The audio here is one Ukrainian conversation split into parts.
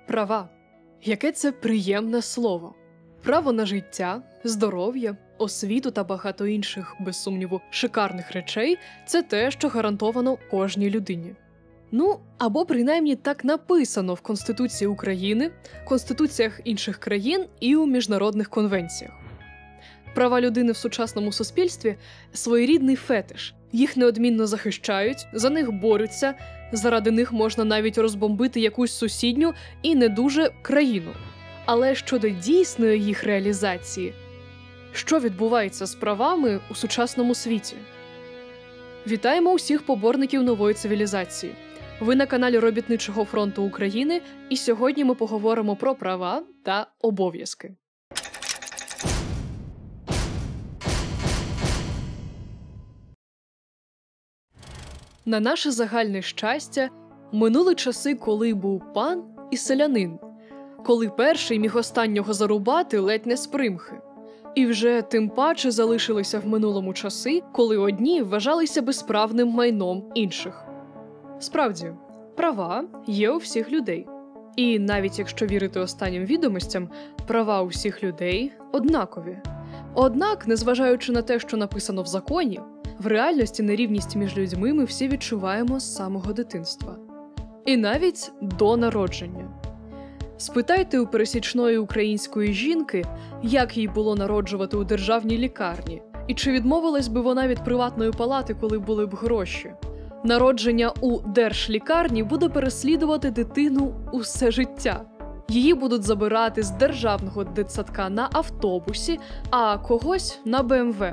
Права. Яке це приємне слово. Право на життя, здоров'я, освіту та багато інших, без сумніву, шикарних речей – це те, що гарантовано кожній людині. Ну, або принаймні так написано в Конституції України, Конституціях інших країн і у міжнародних конвенціях. Права людини в сучасному суспільстві – своєрідний фетиш. Їх неодмінно захищають, за них борються, заради них можна навіть розбомбити якусь сусідню і не дуже країну. Але щодо дійсної їх реалізації, що відбувається з правами у сучасному світі? Вітаємо усіх поборників нової цивілізації. Ви на каналі Робітничого фронту України, і сьогодні ми поговоримо про права та обов'язки. На наше загальне щастя, минули часи, коли був пан і селянин, коли перший міг останнього зарубати ледь не з примхи. І вже тим паче залишилися в минулому часи, коли одні вважалися безправним майном інших. Справді, права є у всіх людей. І навіть якщо вірити останнім відомостям, права у всіх людей однакові. Однак, незважаючи на те, що написано в законі, в реальності нерівність між людьми ми всі відчуваємо з самого дитинства. І навіть до народження. Спитайте у пересічної української жінки, як їй було народжувати у державній лікарні, і чи відмовилась би вона від приватної палати, коли були б гроші. Народження у держлікарні буде переслідувати дитину усе життя. Її будуть забирати з державного дитсадка на автобусі, а когось на БМВ.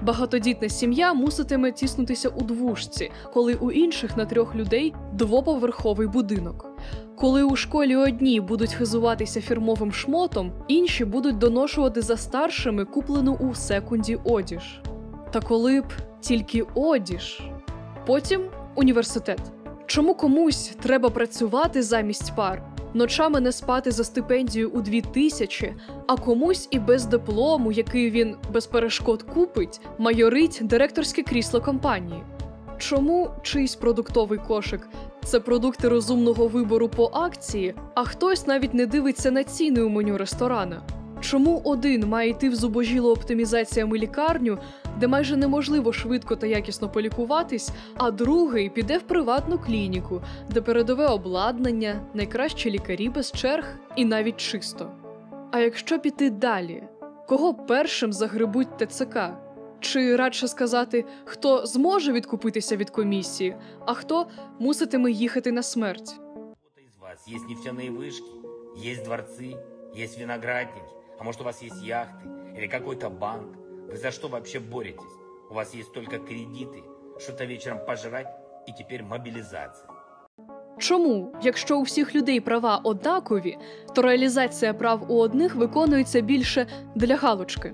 Багатодітна сім'я муситиме тіснутися у двушці, коли у інших на 3 людей двоповерховий будинок. Коли у школі одні будуть хизуватися фірмовим шмотом, інші будуть доношувати за старшими куплену у секунді одіж. Та коли б тільки одіж. Потім університет. Чому комусь треба працювати замість пар, ночами не спати за стипендію у 2000, а комусь і без диплому, який він без перешкод купить, майорить директорське крісло компанії? Чому чийсь продуктовий кошик – це продукти розумного вибору по акції, а хтось навіть не дивиться на ціни у меню ресторана? Чому один має йти в зубожілу оптимізаціями лікарню, де майже неможливо швидко та якісно полікуватись, а другий піде в приватну клініку, де передове обладнання, найкращі лікарі без черг і навіть чисто? А якщо піти далі, кого першим загребуть ТЦК? Чи радше сказати, хто зможе відкупитися від комісії, а хто муситиме їхати на смерть? У вас є нефтяні вишки, є дворці, є виноградники, а может у вас есть яхты или какой-то банк? Вы за что вообще боретесь? У вас есть только кредиты, что-то вечером пожрать и теперь мобилизация. Чому, якщо у всіх людей права однакові, то реалізація прав у одних виконується більше для галочки?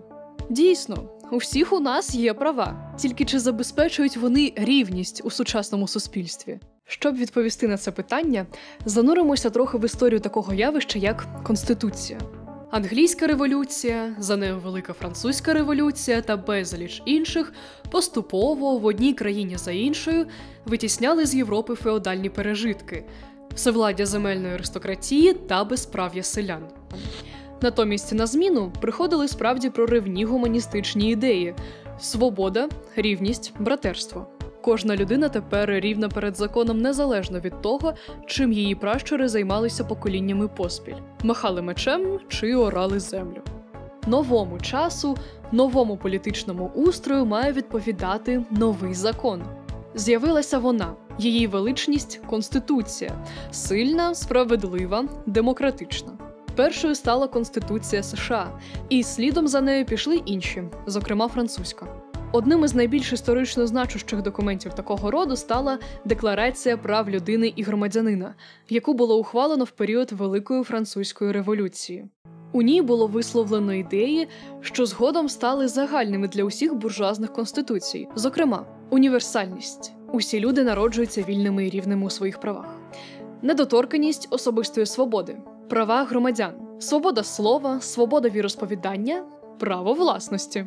Дійсно, у всіх у нас є права, тільки чи забезпечують вони рівність у сучасному суспільстві? Щоб відповісти на це питання, зануримося трохи в історію такого явища, як Конституція. Англійська революція, за нею Велика Французька революція та безліч інших поступово в одній країні за іншою витісняли з Європи феодальні пережитки, всевладдя земельної аристократії та безправ'я селян. Натомість на зміну приходили справді проривні гуманістичні ідеї – свобода, рівність, братерство. Кожна людина тепер рівна перед законом незалежно від того, чим її пращури займалися поколіннями поспіль – махали мечем чи орали землю. Новому часу, новому політичному устрою має відповідати новий закон. З'явилася вона, її величність – Конституція – сильна, справедлива, демократична. Першою стала Конституція США, і слідом за нею пішли інші, зокрема французька. Одним із найбільш історично значущих документів такого роду стала Декларація прав людини і громадянина, яку було ухвалено в період Великої Французької революції. У ній було висловлено ідеї, що згодом стали загальними для усіх буржуазних конституцій, зокрема, універсальність. Усі люди народжуються вільними і рівними у своїх правах. Недоторканність особистої свободи, права громадян, свобода слова, свобода віросповідання, право власності.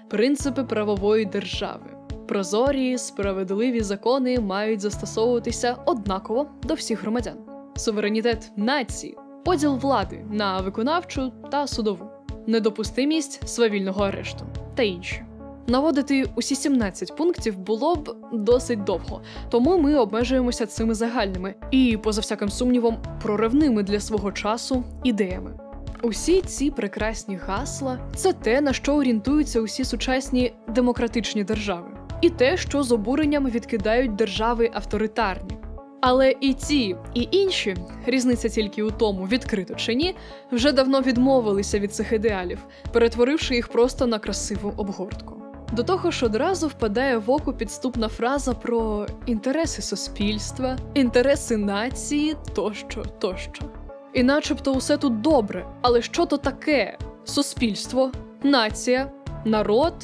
Принципи правової держави. Прозорі, справедливі закони мають застосовуватися однаково до всіх громадян. Суверенітет нації, поділ влади на виконавчу та судову, недопустимість свавільного арешту та інші. Наводити усі 17 пунктів було б досить довго, тому ми обмежуємося цими загальними і, поза всяким сумнівом, проривними для свого часу ідеями. Усі ці прекрасні гасла – це те, на що орієнтуються усі сучасні демократичні держави. І те, що з обуренням відкидають держави авторитарні. Але і ті, і інші, різниця тільки у тому, відкрито чи ні, вже давно відмовилися від цих ідеалів, перетворивши їх просто на красиву обгортку. До того ж одразу впадає в око підступна фраза про інтереси суспільства, інтереси нації тощо, тощо. І начебто усе тут добре, але що то таке? Суспільство, нація, народ?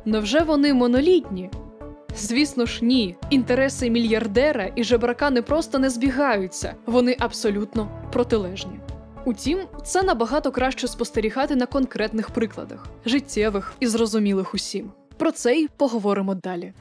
Невже вони монолітні? Звісно ж ні. Інтереси мільярдера і жебрака не просто не збігаються, вони абсолютно протилежні. Утім, це набагато краще спостерігати на конкретних прикладах, життєвих і зрозумілих усім. Про це й поговоримо далі.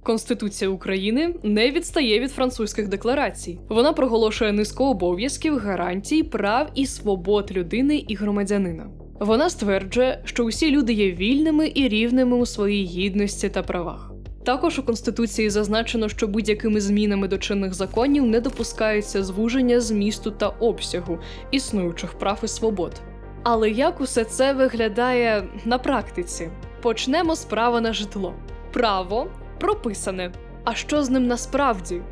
Конституція України не відстає від французьких декларацій. Вона проголошує низку обов'язків, гарантій, прав і свобод людини і громадянина. Вона стверджує, що усі люди є вільними і рівними у своїй гідності та правах. Також у Конституції зазначено, що будь-якими змінами до чинних законів не допускається звуження змісту та обсягу існуючих прав і свобод. Але як усе це виглядає на практиці? Почнемо з права на житло. Право прописане. А що з ним насправді?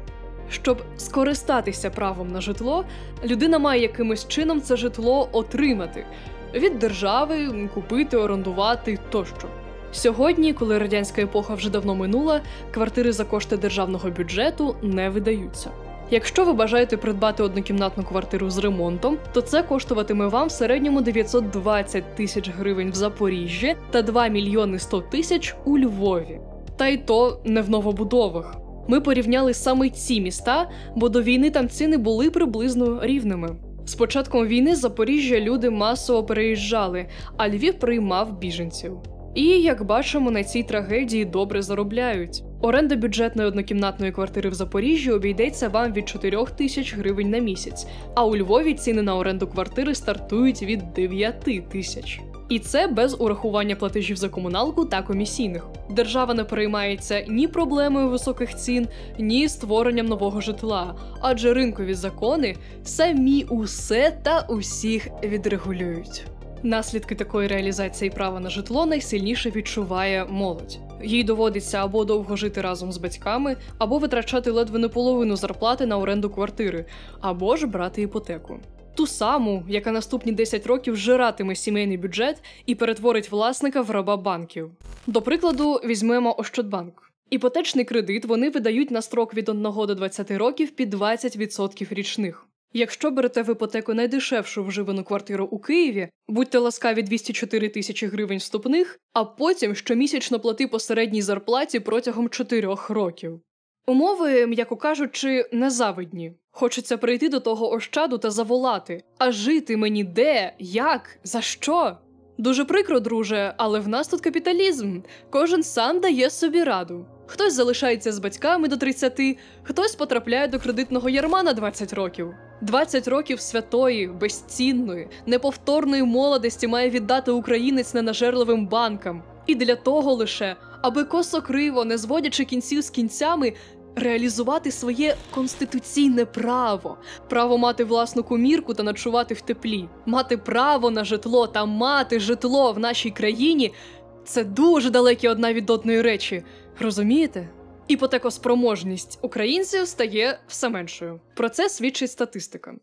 Щоб скористатися правом на житло, людина має якимось чином це житло отримати. Від держави, купити, орендувати тощо. Сьогодні, коли радянська епоха вже давно минула, квартири за кошти державного бюджету не видаються. Якщо ви бажаєте придбати однокімнатну квартиру з ремонтом, то це коштуватиме вам в середньому 920 тисяч гривень в Запоріжжі та 2 мільйони 100 тисяч у Львові. Та й то не в новобудовах. Ми порівняли саме ці міста, бо до війни там ціни були приблизно рівними. З початком війни з Запоріжжя люди масово переїжджали, а Львів приймав біженців. І, як бачимо, на цій трагедії добре заробляють. Оренда бюджетної однокімнатної квартири в Запоріжжі обійдеться вам від 4 тисяч гривень на місяць, а у Львові ціни на оренду квартири стартують від 9 тисяч. І це без урахування платежів за комуналку та комісійних. Держава не переймається ні проблемою високих цін, ні створенням нового житла, адже ринкові закони самі усе та усіх відрегулюють. Наслідки такої реалізації права на житло найсильніше відчуває молодь. Їй доводиться або довго жити разом з батьками, або витрачати ледве не половину зарплати на оренду квартири, або ж брати іпотеку. Ту саму, яка наступні 10 років жиратиме сімейний бюджет і перетворить власника в раба банків. До прикладу, візьмемо Ощадбанк. Іпотечний кредит вони видають на строк від 1 до 20 років під 20% річних. Якщо берете в іпотеку найдешевшу вживану квартиру у Києві, будьте ласкаві 204 тисячі гривень вступних, а потім щомісячно плати по середній зарплаті протягом 4 років. Умови, м'яко кажучи, незавидні. Хочеться прийти до того Ощаду та заволати. А жити мені де? Як? За що? Дуже прикро, друже, але в нас тут капіталізм. Кожен сам дає собі раду. Хтось залишається з батьками до 30, хтось потрапляє до кредитного ярма на 20 років. 20 років святої, безцінної, неповторної молодості має віддати українець ненажерливим банкам. І для того лише, аби косо-криво, не зводячи кінців з кінцями, реалізувати своє конституційне право. Право мати власну комірку та ночувати в теплі. Мати право на житло та мати житло в нашій країні – це дуже далекі одна від одної речі. Розумієте? Іпотекоспроможність українців стає все меншою. Про це свідчить статистика.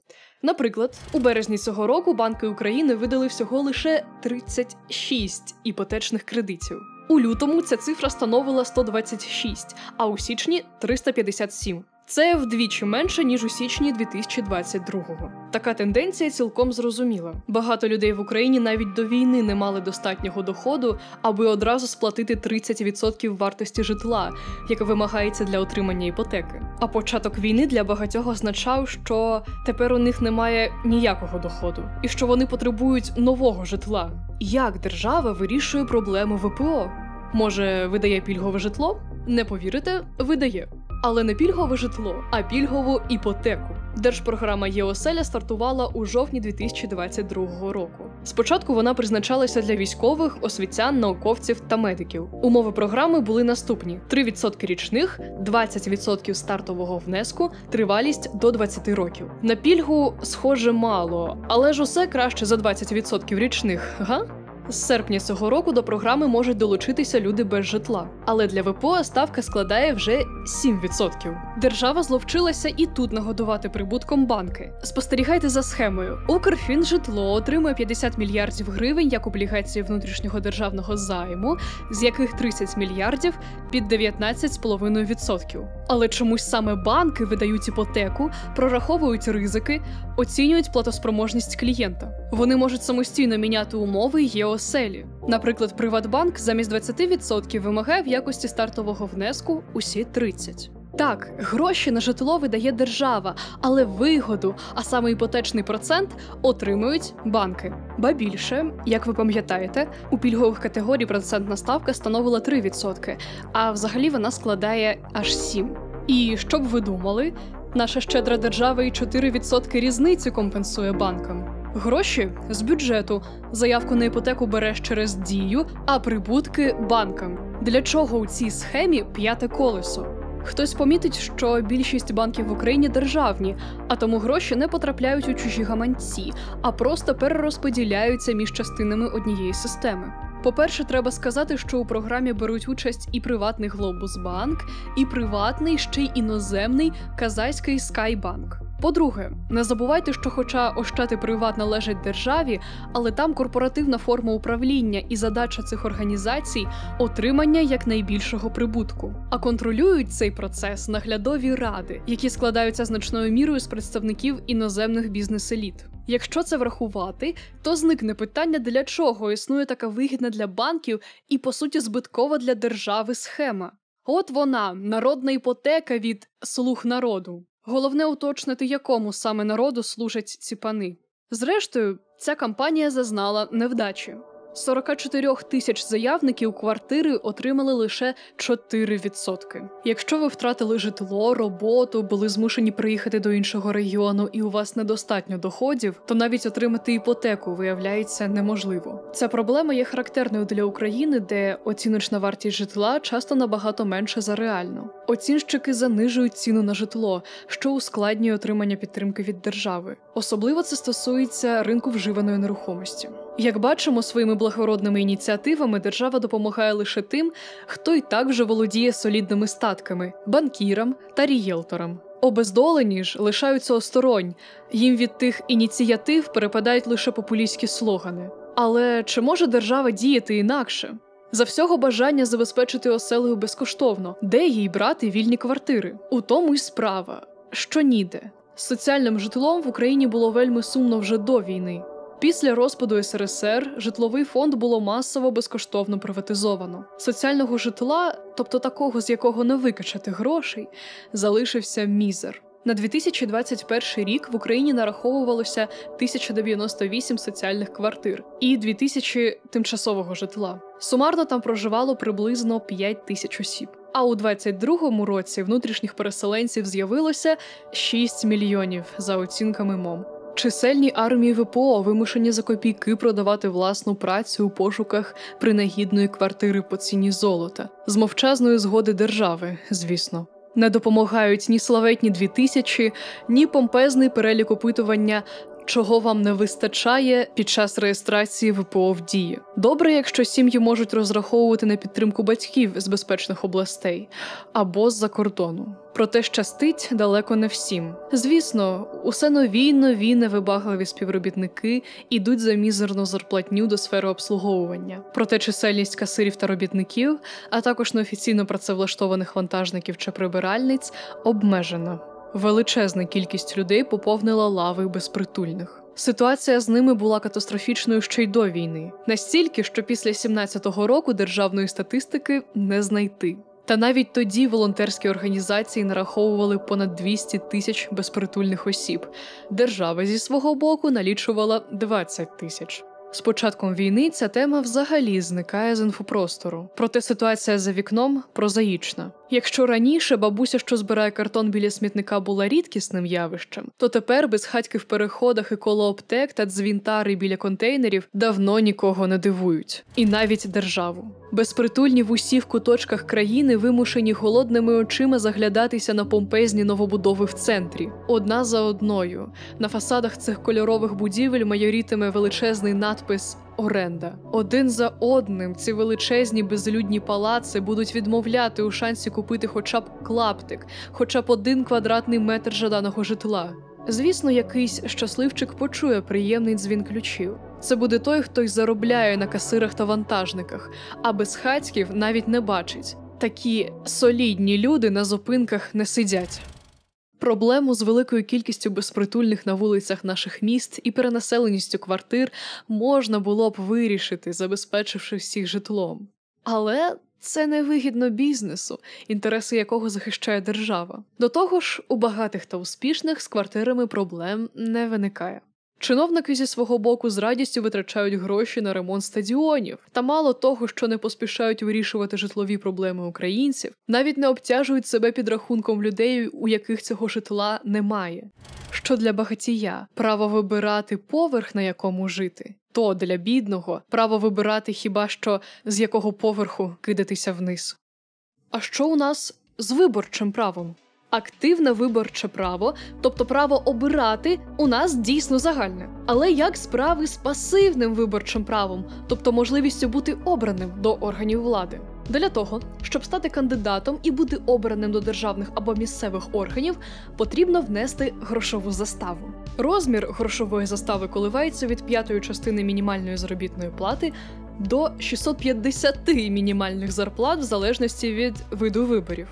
Наприклад, у березні цього року банки України видали всього лише 36 іпотечних кредитів. У лютому ця цифра становила 126, а у січні – 357. Це вдвічі менше, ніж у січні 2022-го. Така тенденція цілком зрозуміла. Багато людей в Україні навіть до війни не мали достатнього доходу, аби одразу сплатити 30% вартості житла, яке вимагається для отримання іпотеки. А початок війни для багатьох означав, що тепер у них немає ніякого доходу, і що вони потребують нового житла. Як держава вирішує проблему ВПО? Може, видає пільгове житло? Не повірите, видає. Але не пільгове житло, а пільгову іпотеку. Держпрограма «Є-оселя» стартувала у жовтні 2022 року. Спочатку вона призначалася для військових, освітян, науковців та медиків. Умови програми були наступні: 3% річних, 20% стартового внеску, тривалість до 20 років. На пільгу, схоже, мало, але ж усе краще за 20% річних, га? З серпня цього року до програми можуть долучитися люди без житла. Але для ВПО ставка складає вже 7%. Держава зловчилася і тут нагодувати прибутком банки. Спостерігайте за схемою. Укрфінжитло отримує 50 мільярдів гривень як облігації внутрішнього державного займу, з яких 30 мільярдів під 19,5%. Але чомусь саме банки видають іпотеку, прораховують ризики, оцінюють платоспроможність клієнта. Вони можуть самостійно міняти умови Є-оселі. Наприклад, Приватбанк замість 20% вимагає в якості стартового внеску усі 30%. Так, гроші на житло видає держава, але вигоду, а саме іпотечний процент, отримують банки. Ба більше, як ви пам'ятаєте, у пільгових категорій процентна ставка становила 3%, а взагалі вона складає аж 7%. І що б ви думали, наша щедра держава і 4% різниці компенсує банкам. Гроші з бюджету, заявку на іпотеку береш через Дію, а прибутки – банкам. Для чого у цій схемі п'яте колесо? Хтось помітить, що більшість банків в Україні державні, а тому гроші не потрапляють у чужі гаманці, а просто перерозподіляються між частинами однієї системи. По-перше, треба сказати, що у програмі беруть участь і приватний Глобусбанк, і приватний, ще й іноземний казахський Скайбанк. По-друге, не забувайте, що хоча Ощад і Приват належать державі, але там корпоративна форма управління і задача цих організацій – отримання якнайбільшого прибутку. А контролюють цей процес наглядові ради, які складаються значною мірою з представників іноземних бізнес-еліт. Якщо це врахувати, то зникне питання, для чого існує така вигідна для банків і, по суті, збиткова для держави схема. От вона, народна іпотека від «слуг народу». Головне уточнити, якому саме народу служать ці пани. Зрештою, ця кампанія зазнала невдачі. 44 тисяч заявників квартири отримали лише 4%. Якщо ви втратили житло, роботу, були змушені приїхати до іншого регіону і у вас недостатньо доходів, то навіть отримати іпотеку виявляється неможливо. Ця проблема є характерною для України, де оціночна вартість житла часто набагато менша за реальну. Оцінщики занижують ціну на житло, що ускладнює отримання підтримки від держави. Особливо це стосується ринку вживаної нерухомості. Як бачимо, своїми благородними ініціативами держава допомагає лише тим, хто і так вже володіє солідними статками – банкірам та рієлторам. Обездолені ж лишаються осторонь, їм від тих ініціатив перепадають лише популістські слогани. Але чи може держава діяти інакше? За всього бажання забезпечити оселею безкоштовно, де їй брати вільні квартири? У тому й справа, що ніде. З соціальним житлом в Україні було вельми сумно вже до війни. Після розпаду СРСР житловий фонд було масово безкоштовно приватизовано. Соціального житла, тобто такого, з якого не викачати грошей, залишився мізер. На 2021 рік в Україні нараховувалося 1098 соціальних квартир і 2000 тимчасового житла. Сумарно там проживало приблизно 5 тисяч осіб. А у 2022 році внутрішніх переселенців з'явилося 6 мільйонів, за оцінками МОМ. Чисельні армії ВПО вимушені за копійки продавати власну працю у пошуках принагідної квартири по ціні золота. З мовчазної згоди держави, звісно. Не допомагають ні славетні 2000, ні помпезний перелік опитування «Чого вам не вистачає» під час реєстрації ВПО в Дії. Добре, якщо сім'ї можуть розраховувати на підтримку батьків з безпечних областей або з-за кордону. Проте щастить далеко не всім. Звісно, усе нові й нові невибагливі співробітники йдуть за мізерну зарплатню до сфери обслуговування. Проте чисельність касирів та робітників, а також неофіційно працевлаштованих вантажників чи прибиральниць обмежена. Величезна кількість людей поповнила лави безпритульних. Ситуація з ними була катастрофічною ще й до війни. Настільки, що після 17-го року державної статистики не знайти. Та навіть тоді волонтерські організації нараховували понад 200 тисяч безпритульних осіб. Держава зі свого боку налічувала 20 тисяч. З початком війни ця тема взагалі зникає з інфопростору. Проте ситуація за вікном прозаїчна. Якщо раніше бабуся, що збирає картон біля смітника, була рідкісним явищем, то тепер безхатьки в переходах і коло аптек та дзвінтари біля контейнерів давно нікого не дивують. І навіть державу. Безпритульні в усіх куточках країни вимушені голодними очима заглядатися на помпезні новобудови в центрі. Одна за одною. На фасадах цих кольорових будівель майорітиме величезний надпис «Оренда». Один за одним ці величезні безлюдні палаци будуть відмовляти у шансі купити хоча б клаптик, хоча б 1 квадратний метр жаданого житла. Звісно, якийсь щасливчик почує приємний дзвін ключів. Це буде той, хто й заробляє на касирах та вантажниках, а безхатьків навіть не бачить. Такі солідні люди на зупинках не сидять. Проблему з великою кількістю безпритульних на вулицях наших міст і перенаселеністю квартир можна було б вирішити, забезпечивши всіх житлом. Але це невигідно бізнесу, інтереси якого захищає держава. До того ж, у багатих та успішних з квартирами проблем не виникає. Чиновники зі свого боку з радістю витрачають гроші на ремонт стадіонів. Та мало того, що не поспішають вирішувати житлові проблеми українців, навіть не обтяжують себе підрахунком людей, у яких цього житла немає. Що для багатія – право вибирати поверх, на якому жити, то для бідного – право вибирати хіба що з якого поверху кидатися вниз. А що у нас з виборчим правом? Активне виборче право, тобто право обирати, у нас дійсно загальне. Але як справи з пасивним виборчим правом, тобто можливістю бути обраним до органів влади? Для того, щоб стати кандидатом і бути обраним до державних або місцевих органів, потрібно внести грошову заставу. Розмір грошової застави коливається від 5-ї частини мінімальної заробітної плати до 650 мінімальних зарплат в залежності від виду виборів.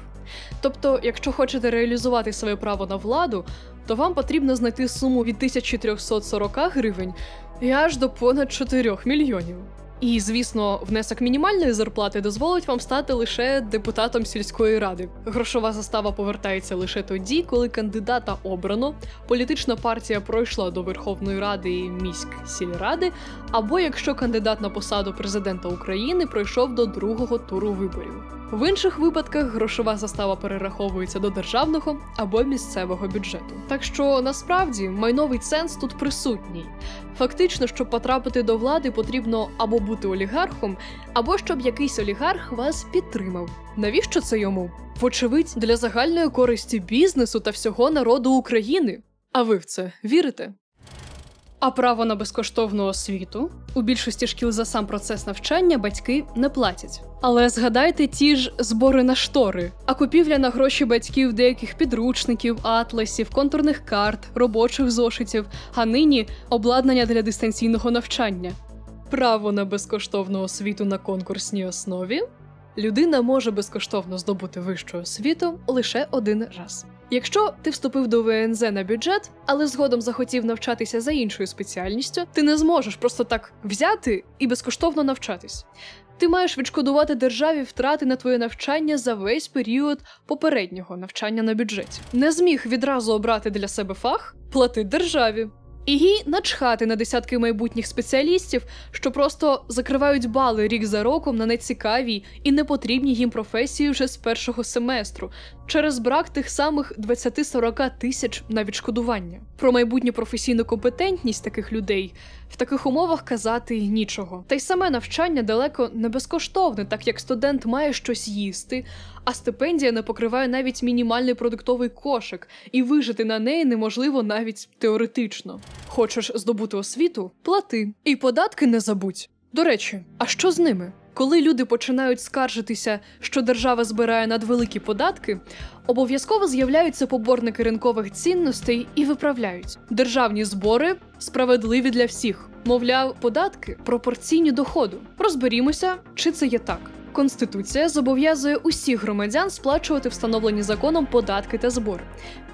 Тобто, якщо хочете реалізувати своє право на владу, то вам потрібно знайти суму від 1340 гривень і аж до понад 4 мільйонів. І, звісно, внесок мінімальної зарплати дозволить вам стати лише депутатом сільської ради. Грошова застава повертається лише тоді, коли кандидата обрано, політична партія пройшла до Верховної Ради і міськсільради, або якщо кандидат на посаду президента України пройшов до 2-го туру виборів. В інших випадках грошова застава перераховується до державного або місцевого бюджету. Так що, насправді, майновий ценз тут присутній. Фактично, щоб потрапити до влади, потрібно або бути олігархом, або щоб якийсь олігарх вас підтримав. Навіщо це йому? Вочевидь, для загальної користі бізнесу та всього народу України. А ви в це вірите? А право на безкоштовну освіту? У більшості шкіл за сам процес навчання батьки не платять. Але згадайте ті ж збори на штори, а купівля на гроші батьків деяких підручників, атласів, контурних карт, робочих зошитів, а нині обладнання для дистанційного навчання. Право на безкоштовну освіту на конкурсній основі? Людина може безкоштовно здобути вищу освіту лише один раз. Якщо ти вступив до ВНЗ на бюджет, але згодом захотів навчатися за іншою спеціальністю, ти не зможеш просто так взяти і безкоштовно навчатись. Ти маєш відшкодувати державі втрати на твоє навчання за весь період попереднього навчання на бюджеті. Не зміг відразу обрати для себе фах? Плати державі. І їй начхати на десятки майбутніх спеціалістів, що просто закривають бали рік за роком на нецікавій і непотрібній їм професії вже з першого семестру, через брак тих самих 20-40 тисяч на відшкодування. Про майбутню професійну компетентність таких людей в таких умовах казати нічого. Та й саме навчання далеко не безкоштовне, так як студент має щось їсти, а стипендія не покриває навіть мінімальний продуктовий кошик, і вижити на неї неможливо навіть теоретично. Хочеш здобути освіту? Плати. І податки не забудь. До речі, а що з ними? Коли люди починають скаржитися, що держава збирає надвеликі податки, обов'язково з'являються поборники ринкових цінностей і виправляють. Державні збори справедливі для всіх. Мовляв, податки пропорційні доходу. Розберімося, чи це є так. Конституція зобов'язує усіх громадян сплачувати встановлені законом податки та збори.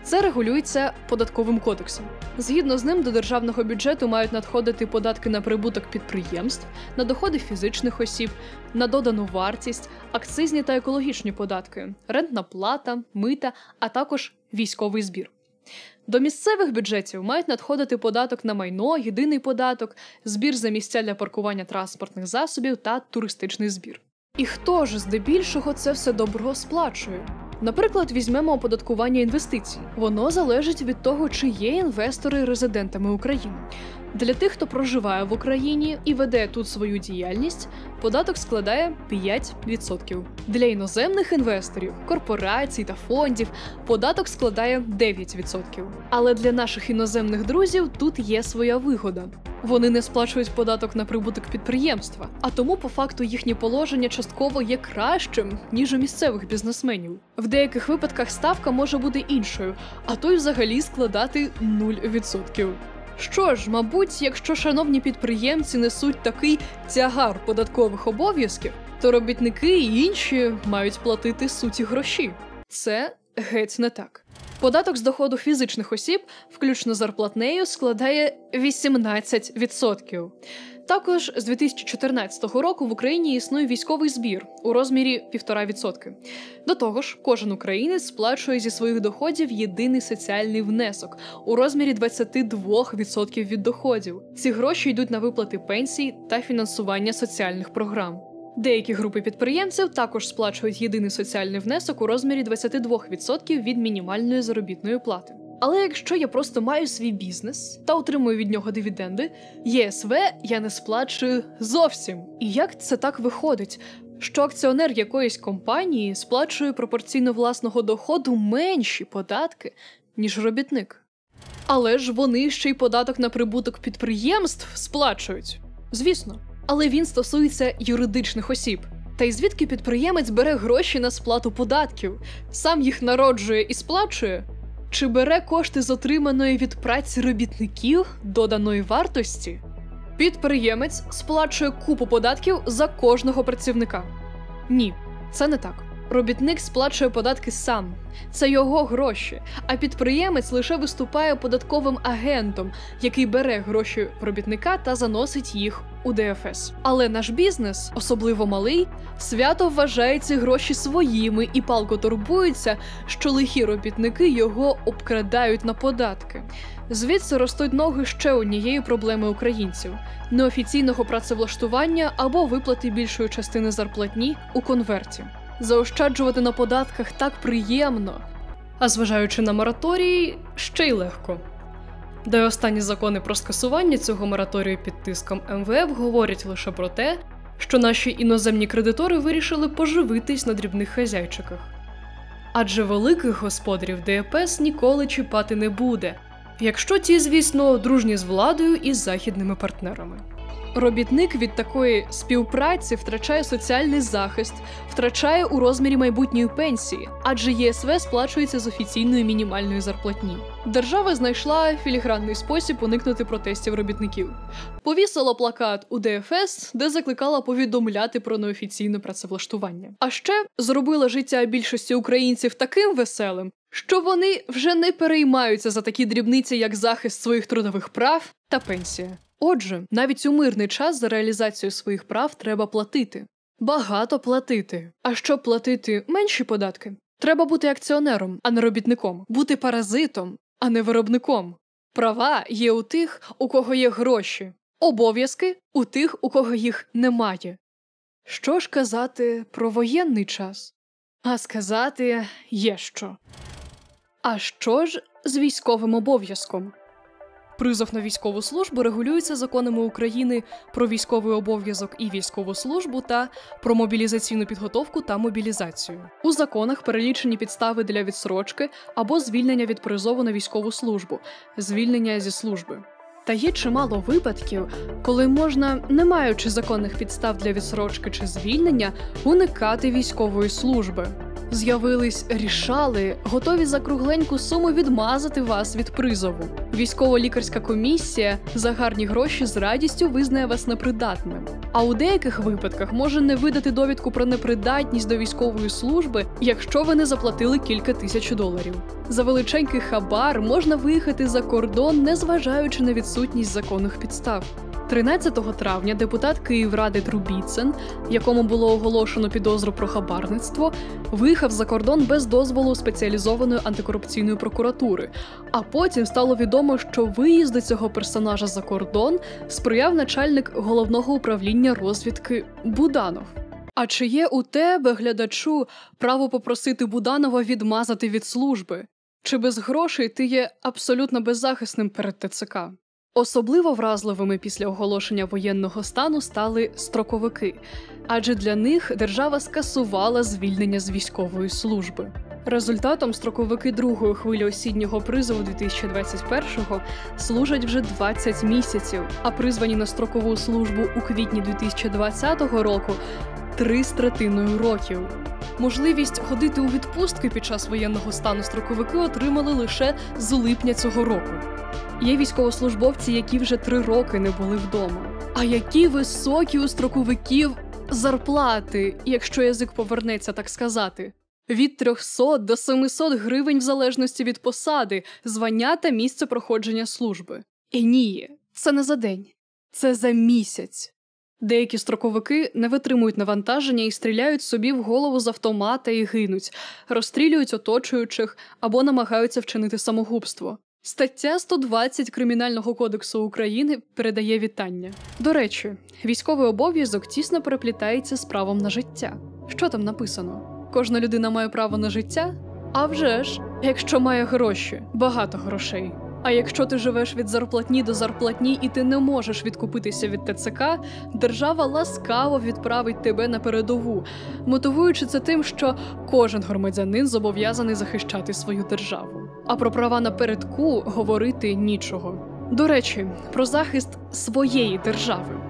Це регулюється Податковим кодексом. Згідно з ним, до державного бюджету мають надходити податки на прибуток підприємств, на доходи фізичних осіб, на додану вартість, акцизні та екологічні податки, рентна плата, мита, а також військовий збір. До місцевих бюджетів мають надходити податок на майно, єдиний податок, збір за місця для паркування транспортних засобів та туристичний збір. І хто ж здебільшого це все добро сплачує? Наприклад, візьмемо оподаткування інвестицій. Воно залежить від того, чи є інвестори резидентами України. Для тих, хто проживає в Україні і веде тут свою діяльність, податок складає 5%. Для іноземних інвесторів, корпорацій та фондів податок складає 9%. Але для наших іноземних друзів тут є своя вигода. Вони не сплачують податок на прибуток підприємства, а тому по факту їхнє положення частково є кращим, ніж у місцевих бізнесменів. В деяких випадках ставка може бути іншою, а то й взагалі складати 0%. Що ж, мабуть, якщо шановні підприємці несуть такий тягар податкових обов'язків, то робітники і інші мають платити суті гроші. Це геть не так. Податок з доходу фізичних осіб, включно з зарплатнею, складає 18%. Також з 2014 року в Україні існує військовий збір у розмірі 1,5%. До того ж, кожен українець сплачує зі своїх доходів єдиний соціальний внесок у розмірі 22% від доходів. Ці гроші йдуть на виплати пенсій та фінансування соціальних програм. Деякі групи підприємців також сплачують єдиний соціальний внесок у розмірі 22% від мінімальної заробітної плати. Але якщо я просто маю свій бізнес та отримую від нього дивіденди, ЄСВ я не сплачую зовсім. І як це так виходить, що акціонер якоїсь компанії сплачує пропорційно власного доходу менші податки, ніж робітник? Але ж вони ще й податок на прибуток підприємств сплачують. Звісно. Але він стосується юридичних осіб. Та й звідки підприємець бере гроші на сплату податків? Сам їх народжує і сплачує? Чи бере кошти з отриманої від праці робітників доданої вартості? Підприємець сплачує купу податків за кожного працівника. Ні, це не так. Робітник сплачує податки сам. Це його гроші. А підприємець лише виступає податковим агентом, який бере гроші робітника та заносить їх у ДФС. Але наш бізнес, особливо малий, свято вважає ці гроші своїми і палко турбується, що лихі робітники його обкрадають на податки. Звідси ростуть ноги ще однієї проблеми українців – неофіційного працевлаштування або виплати більшої частини зарплатні у конверті. Заощаджувати на податках так приємно, а зважаючи на мораторій, ще й легко. Де останні закони про скасування цього мораторію під тиском МВФ говорять лише про те, що наші іноземні кредитори вирішили поживитись на дрібних хазяйчиках. Адже великих господарів ДФС ніколи чіпати не буде, якщо ті, звісно, дружні з владою і з західними партнерами. Робітник від такої співпраці втрачає соціальний захист, втрачає у розмірі майбутньої пенсії, адже ЄСВ сплачується з офіційної мінімальної зарплатні. Держава знайшла філігранний спосіб уникнути протестів робітників. Повісила плакат у ДФС, де закликала повідомляти про неофіційне працевлаштування. А ще зробила життя більшості українців таким веселим, що вони вже не переймаються за такі дрібниці, як захист своїх трудових прав та пенсія. Отже, навіть у мирний час за реалізацію своїх прав треба платити. Багато платити. А щоб платити менші податки, треба бути акціонером, а не робітником. Бути паразитом, а не виробником. Права є у тих, у кого є гроші. Обов'язки у тих, у кого їх немає. Що ж казати про воєнний час? А сказати є що. А що ж з військовим обов'язком? Призов на військову службу регулюється законами України про військовий обов'язок і військову службу та про мобілізаційну підготовку та мобілізацію. У законах перелічені підстави для відстрочки або звільнення від призову на військову службу, звільнення зі служби. Та є чимало випадків, коли можна, не маючи законних підстав для відстрочки чи звільнення, уникати військової служби. З'явились рішали, готові за кругленьку суму відмазати вас від призову. Військово-лікарська комісія за гарні гроші з радістю визнає вас непридатним. А у деяких випадках може не видати довідку про непридатність до військової служби, якщо ви не заплатили кілька тисяч $. За величенький хабар можна виїхати за кордон, незважаючи на відсутність законних підстав. 13 травня депутат Київради Трубіцин, якому було оголошено підозру про хабарництво, виїхав за кордон без дозволу спеціалізованої антикорупційної прокуратури. А потім стало відомо, що виїзду цього персонажа за кордон сприяв начальник Головного управління розвідки Буданов. А чи є у тебе, глядачу, право попросити Буданова відмазати від служби? Чи без грошей ти є абсолютно беззахисним перед ТЦК? Особливо вразливими після оголошення воєнного стану стали строковики, адже для них держава скасувала звільнення з військової служби. Результатом строковики другої хвилі осіннього призову 2021-го служать вже 20 місяців, а призвані на строкову службу у квітні 2020 року – 3,3 років. Можливість ходити у відпустки під час воєнного стану строковики отримали лише з липня цього року. Є військовослужбовці, які вже 3 роки не були вдома. А які високі у строковиків зарплати, якщо язик повернеться, так сказати. Від 300 до 700 гривень в залежності від посади, звання та місця проходження служби. І ні, це не за день. Це за місяць. Деякі строковики не витримують навантаження і стріляють собі в голову з автомата і гинуть, розстрілюють оточуючих або намагаються вчинити самогубство. Стаття 120 Кримінального кодексу України передає вітання. До речі, військовий обов'язок тісно переплітається з правом на життя. Що там написано? Кожна людина має право на життя? А вже ж, якщо має гроші, багато грошей. А якщо ти живеш від зарплатні до зарплатні і ти не можеш відкупитися від ТЦК, держава ласкаво відправить тебе на передову, мотивуючи це тим, що кожен громадянин зобов'язаний захищати свою державу. А про права на передку говорити нічого. До речі, про захист своєї держави.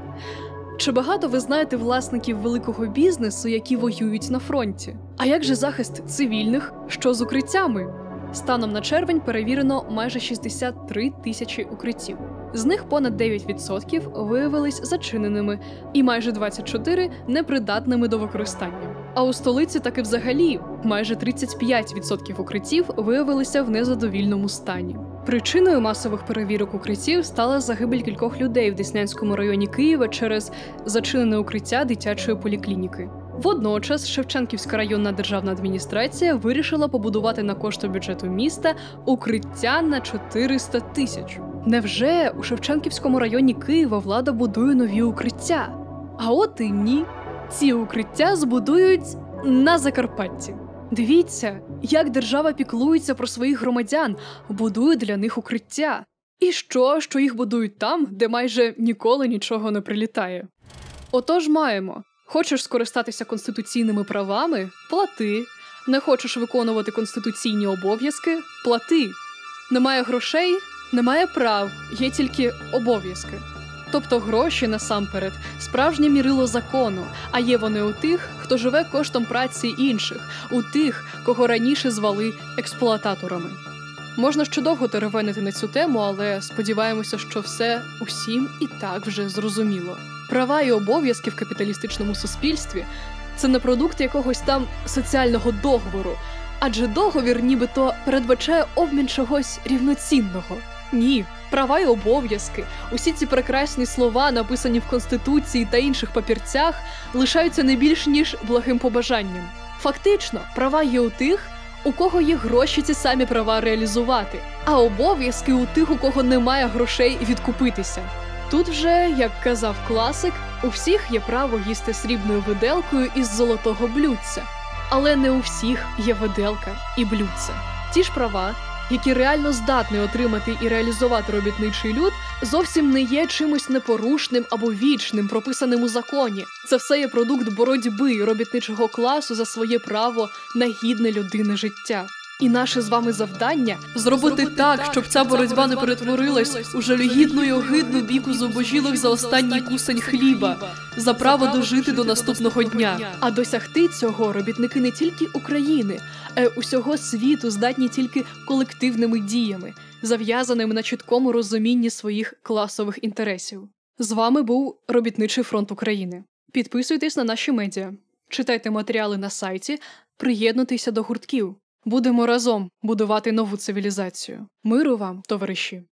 Чи багато ви знаєте власників великого бізнесу, які воюють на фронті? А як же захист цивільних, що з укриттями? Станом на червень перевірено майже 63 тисячі укриттів. З них понад 9% виявились зачиненими і майже 24% непридатними до використання. А у столиці таки взагалі майже 35% укриттів виявилися в незадовільному стані. Причиною масових перевірок укриттів стала загибель кількох людей в Деснянському районі Києва через зачинене укриття дитячої поліклініки. Водночас Шевченківська районна державна адміністрація вирішила побудувати на кошти бюджету міста укриття на 400 тисяч. Невже у Шевченківському районі Києва влада будує нові укриття? А от і ні. Ці укриття збудують на Закарпатті. Дивіться, як держава піклується про своїх громадян, будує для них укриття. І що їх будують там, де майже ніколи нічого не прилітає? Отож маємо. Хочеш скористатися конституційними правами – плати. Не хочеш виконувати конституційні обов'язки – плати. Немає грошей – немає прав, є тільки обов'язки. Тобто гроші, насамперед, справжнє мірило закону, а є вони у тих, хто живе коштом праці інших, у тих, кого раніше звали експлуататорами. Можна ще довго теревенити на цю тему, але сподіваємося, що все усім і так вже зрозуміло. Права і обов'язки в капіталістичному суспільстві – це не продукт якогось там соціального договору, адже договір нібито передбачає обмін чогось рівноцінного. Ні, права і обов'язки, усі ці прекрасні слова, написані в Конституції та інших папірцях, лишаються не більш ніж благим побажанням. Фактично, права є у тих, у кого є гроші ці самі права реалізувати, а обов'язки у тих, у кого немає грошей відкупитися. Тут вже, як казав класик, у всіх є право їсти срібною виделкою із золотого блюдця. Але не у всіх є виделка і блюдце. Ті ж права, які реально здатний отримати і реалізувати робітничий люд, зовсім не є чимось непорушним або вічним, прописаним у законі. Це все є продукт боротьби робітничого класу за своє право на гідне людине життя. І наше з вами завдання – зробити так, щоб ця боротьба не перетворилась у жалюгідну й огидну бійку зубожілок за останній кусень хліба, за право дожити до наступного дня. А досягти цього робітники не тільки України, а й усього світу здатні тільки колективними діями, зав'язаними на чіткому розумінні своїх класових інтересів. З вами був Робітничий фронт України. Підписуйтесь на наші медіа, читайте матеріали на сайті, приєднуйтеся до гуртків. Будемо разом будувати нову цивілізацію. Миру вам, товариші!